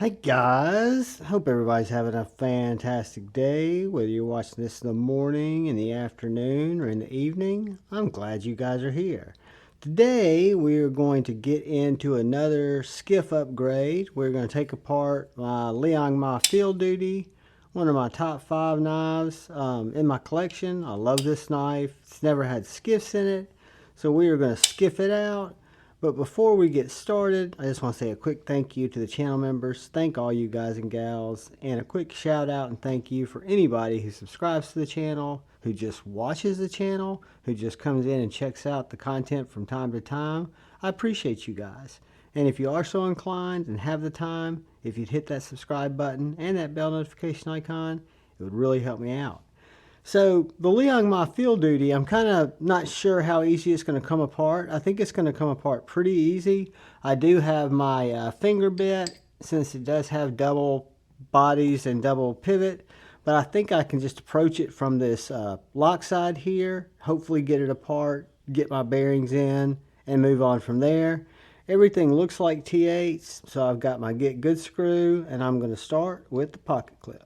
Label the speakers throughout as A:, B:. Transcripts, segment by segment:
A: Hey guys, hope everybody's having a fantastic day, whether you're watching this in the morning, in the afternoon, or in the evening. I'm glad you guys are here. Today we are going to get into another skiff upgrade. We're going to take apart my Liong Mah Field Duty, one of my top 5 knives in my collection. I love this knife. It's never had skiffs in it, so we are going to skiff it out. But before we get started, I just want to say a quick thank you to the channel members. Thank all you guys and gals. And a quick shout out and thank you for anybody who subscribes to the channel, who just watches the channel, who just comes in and checks out the content from time to time. I appreciate you guys. And if you are so inclined and have the time, if you'd hit that subscribe button and that bell notification icon, it would really help me out. So the Liong Mah Field Duty, I'm kind of not sure how easy it's going to come apart. I think it's going to come apart pretty easy. I do have my finger bit, since it does have double bodies and double pivot, but I think I can just approach it from this lock side here, hopefully get it apart, get my bearings in, and move on from there. Everything looks like T8s, so I've got my Get Good screw, and I'm going to start with the pocket clip.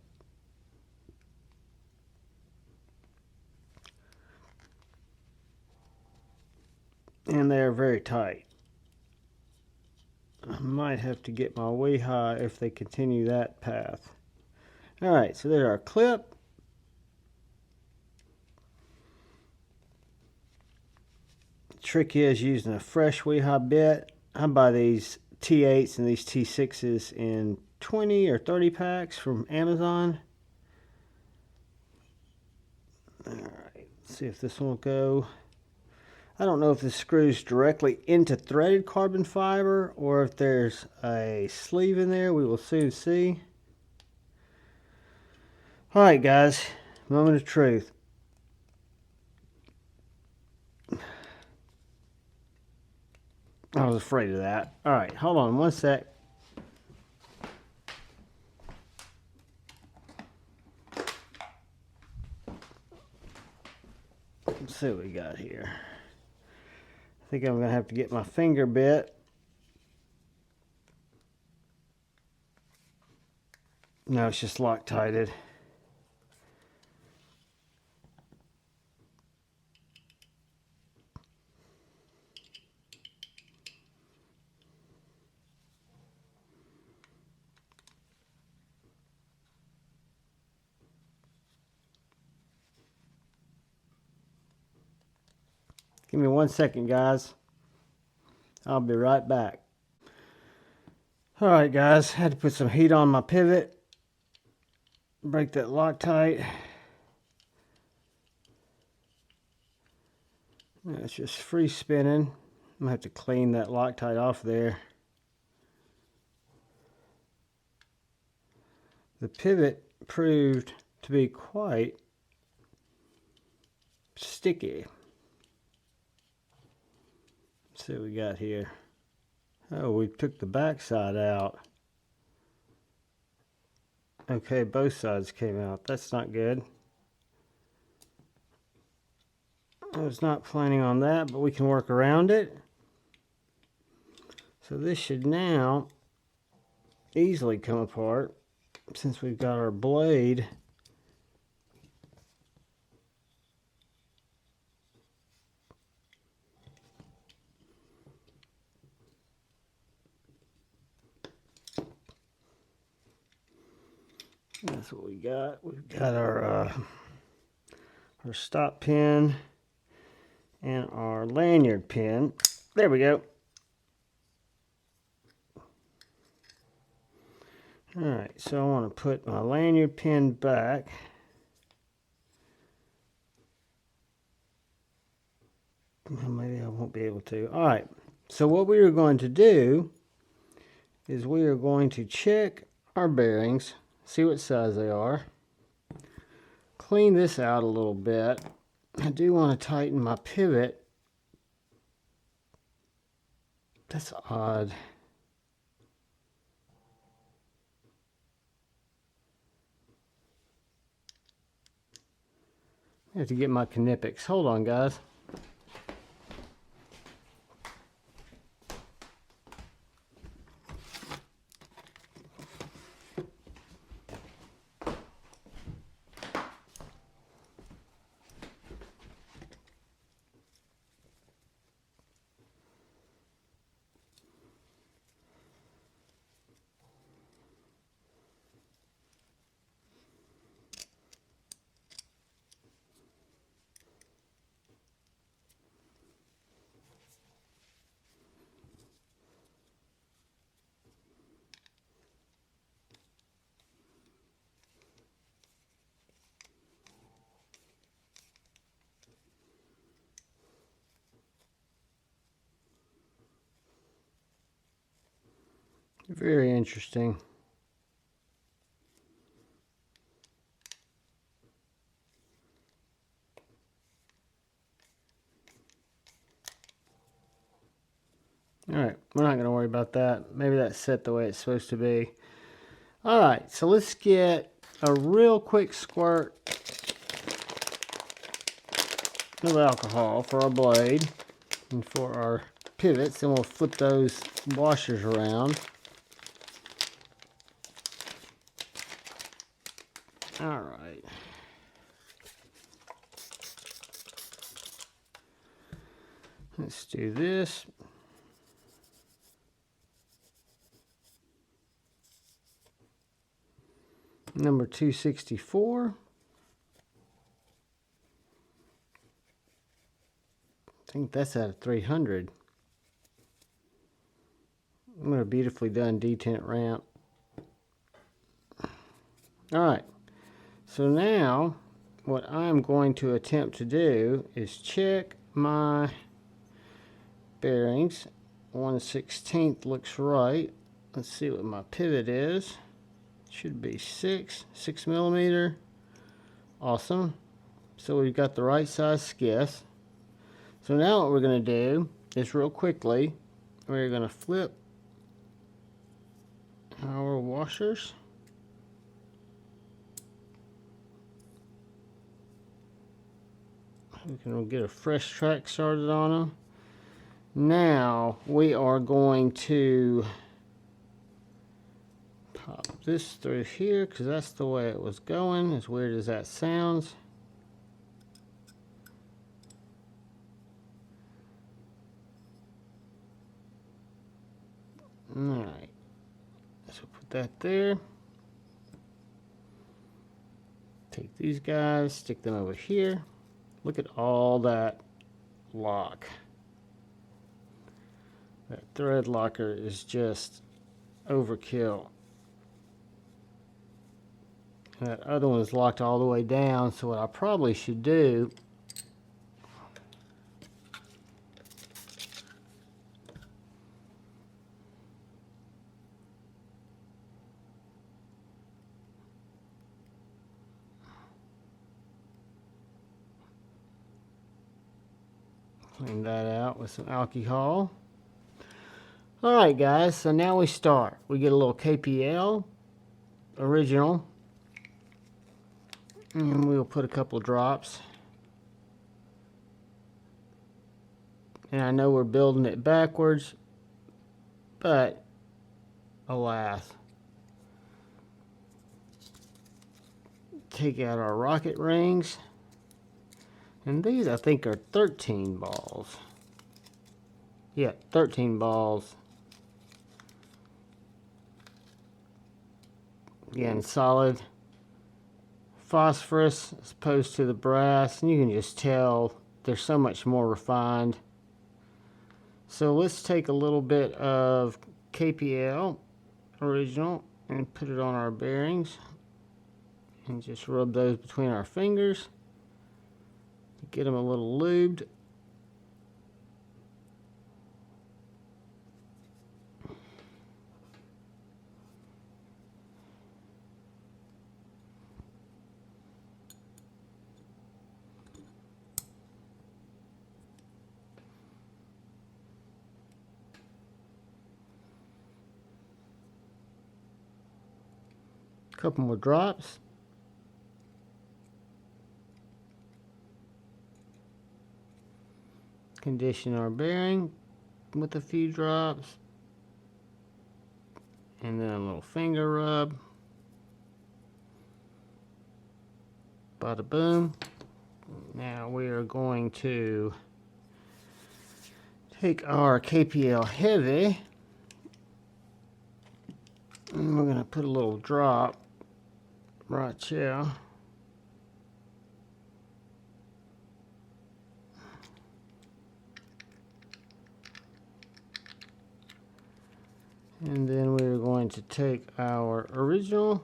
A: And they're very tight. I might have to get my way high if they continue that path. Alright, so there's our clip. The trick is using a fresh wee-high bit. I buy these T8s and these T6s in 20 or 30 packs from Amazon. Alright, let's see if this one will go. I don't know if this screws directly into threaded carbon fiber or if there's a sleeve in there. We will soon see. Alright guys, moment of truth. I was afraid of that. Alright, hold on one sec. Let's see what we got here. I think I'm going to have to get my finger bit. No, it's just Loctited. Give me 1 second, guys. I'll be right back. Alright guys, had to put some heat on my pivot. Break that Loctite. It's just free spinning. I'm going to have to clean that Loctite off there. The pivot proved to be quite sticky. Let's see what we got here. Oh, we took the back side out. Okay, both sides came out. That's not good. I was not planning on that, but we can work around it. So this should now easily come apart since we've got our blade that's what we got. We've got our stop pin and our lanyard pin. There we go. Alright, so I want to put my lanyard pin back. Well, maybe I won't be able to. Alright, so what we are going to do is we are going to check our bearings, see what size they are. Clean this out a little bit. I do want to tighten my pivot. That's odd. I have to get my Knipex. Hold on, guys. Very interesting. Alright, we're not going to worry about that. Maybe that's set the way it's supposed to be. Alright, so let's get a real quick squirt of alcohol for our blade and for our pivots, and we'll flip those washers around. Alright. Let's do this. Number 264. I think that's out of 300. What a beautifully done detent ramp. Alright, so now what I'm going to attempt to do is check my bearings. 1/16 looks right. Let's see what my pivot is. Should be 6 millimeter. Awesome. So we've got the right size skiff. So now what we're going to do is real quickly, we're going to flip our washers. We can get a fresh track started on them. Now we are going to pop this through here because that's the way it was going, as weird as that sounds. Alright, so put that there. Take these guys, stick them over here. Look at all that lock. That thread locker is just overkill. That other one is locked all the way down, so what I probably should do clean that out with some alcohol. Alright guys, so now we start. We get a little KPL original, and we'll put a couple drops. And I know we're building it backwards, but alas. Take out our rocket rings. And these I think are 13 balls. Yeah, 13 balls. Again, solid phosphorus as opposed to the brass, and you can just tell they're so much more refined. So let's take a little bit of KPL original and put it on our bearings and just rub those between our fingers. Get them a little lubed. Couple more drops. Condition our bearing with a few drops. And then a little finger rub. Bada boom. Now we are going to take our KPL heavy, and we're going to put a little drop right here. And then we're going to take our original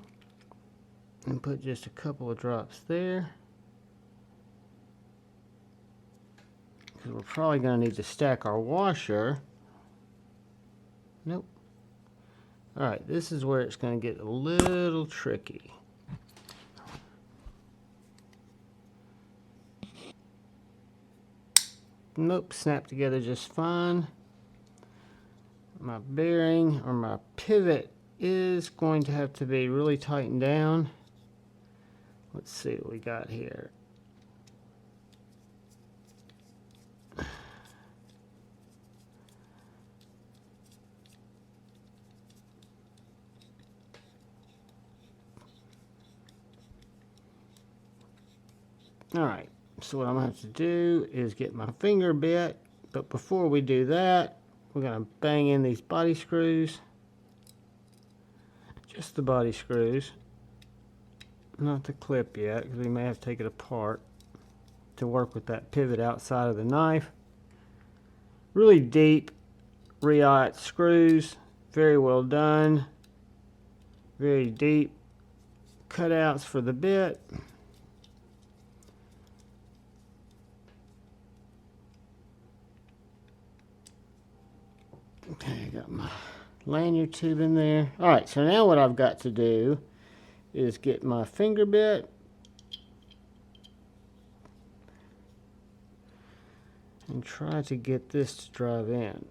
A: and put just a couple of drops there, because we're probably going to need to stack our washer. Nope. Alright, this is where it's going to get a little tricky. Nope, snapped together just fine. My bearing or my pivot is going to have to be really tightened down. Let's see what we got here. Alright, so what I'm going to have to do is get my finger bit, but before we do that, we're going to bang in these body screws. Just the body screws. Not the clip yet, because we may have to take it apart to work with that pivot outside of the knife. Really deep Riot screws, very well done. Very deep cutouts for the bit. Okay, I got my lanyard tube in there. Alright, so now what I've got to do is get my finger bit and try to get this to drive in.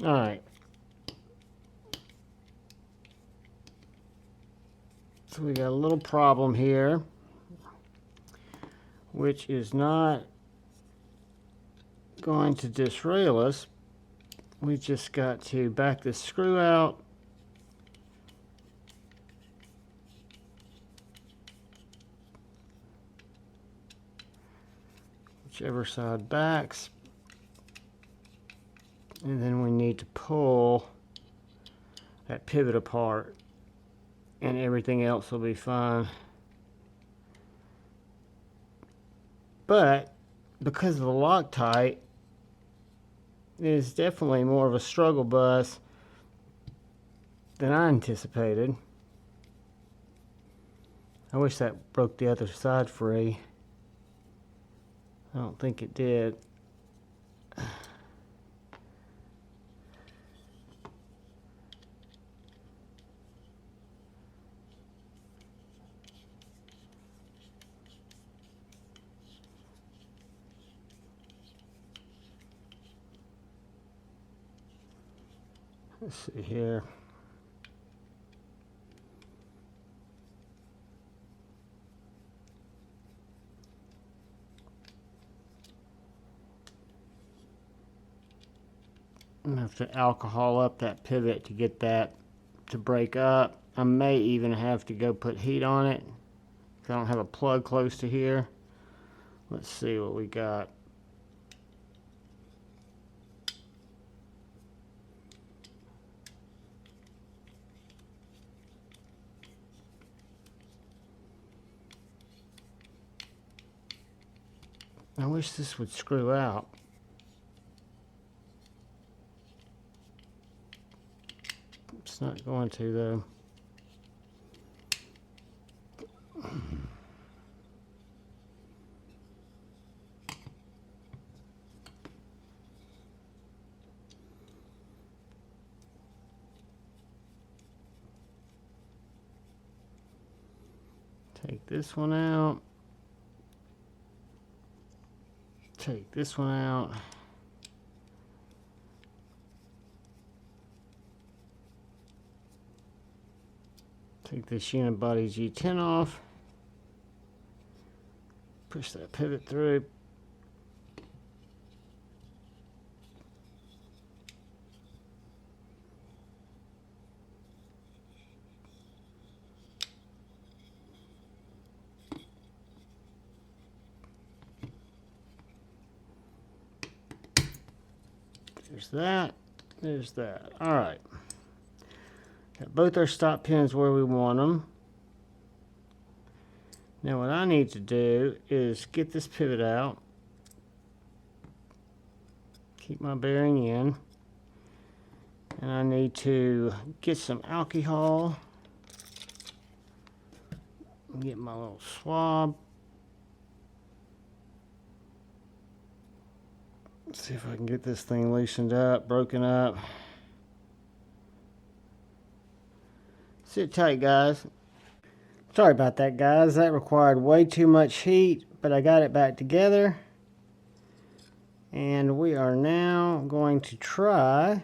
A: Alright. So we got a little problem here, which is not going to disrail us. We just got to back this screw out. Whichever side backs. And then we need to pull that pivot apart and everything else will be fine. But because of the Loctite, it is definitely more of a struggle bus than I anticipated. I wish that broke the other side free. I don't think it did. Let's see here. I'm going to have to alcohol up that pivot to get that to break up. I may even have to go put heat on it, because I don't have a plug close to here. Let's see what we got. I wish this would screw out. It's not going to though. Take this one out. Take this one out. Take this unibody G10 off. Push that pivot through. There's that. There's that. All right. Got both our stop pins where we want them. Now what I need to do is get this pivot out. Keep my bearing in. And I need to get some alcohol. Get my little swab. Let's see if I can get this thing loosened up, broken up. Sit tight, guys. Sorry about that, guys. That required way too much heat, but I got it back together. And we are now going to try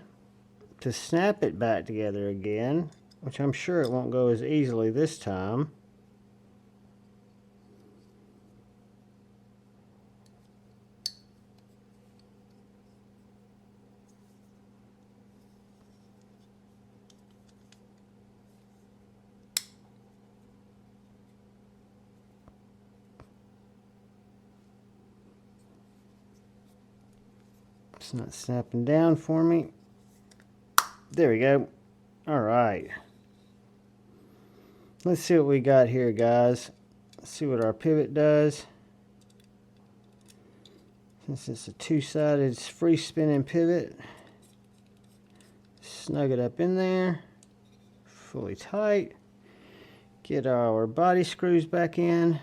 A: to snap it back together again, which I'm sure it won't go as easily this time. It's not snapping down for me. There we go. All right. Let's see what we got here, guys. Let's see what our pivot does. Since it's a two-sided free spinning pivot, snug it up in there, fully tight. Get our body screws back in.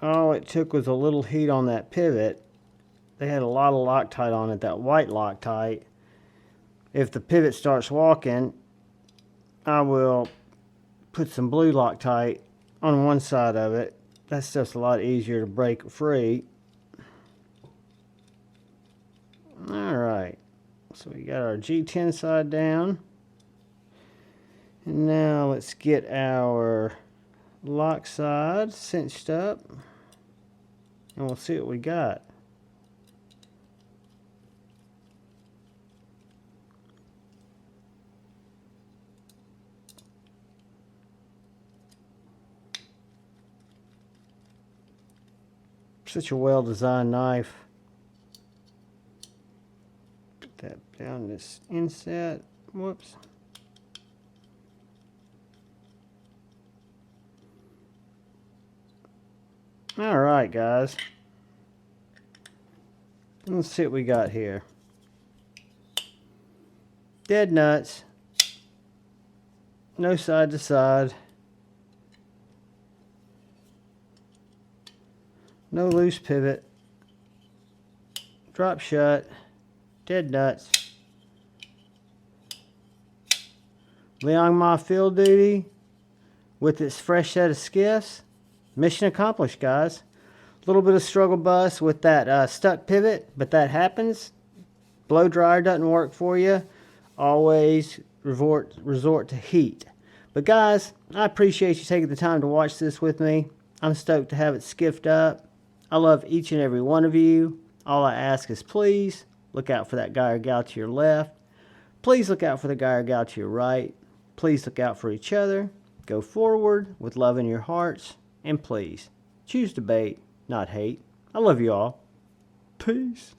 A: All it took was a little heat on that pivot. They had a lot of Loctite on it, that white Loctite. If the pivot starts walking, I will put some blue Loctite on one side of it. That stuff's a lot easier to break free. Alright, so we got our G10 side down. And now let's get our lock side cinched up. And we'll see what we got. Such a well-designed knife. Put that down this inset. Whoops. Alright, guys. Let's see what we got here. Dead nuts. No side to side. No loose pivot. Drop shut. Dead nuts. Liong Mah field duty with its fresh set of skiffs. Mission accomplished, guys. A little bit of struggle bus with that stuck pivot, but that happens. Blow dryer doesn't work for you. Always resort to heat. But guys, I appreciate you taking the time to watch this with me. I'm stoked to have it skiffed up. I love each and every one of you. All I ask is please look out for that guy or gal to your left. Please look out for the guy or gal to your right. Please look out for each other. Go forward with love in your hearts. And please, choose to bait, not hate. I love you all. Peace.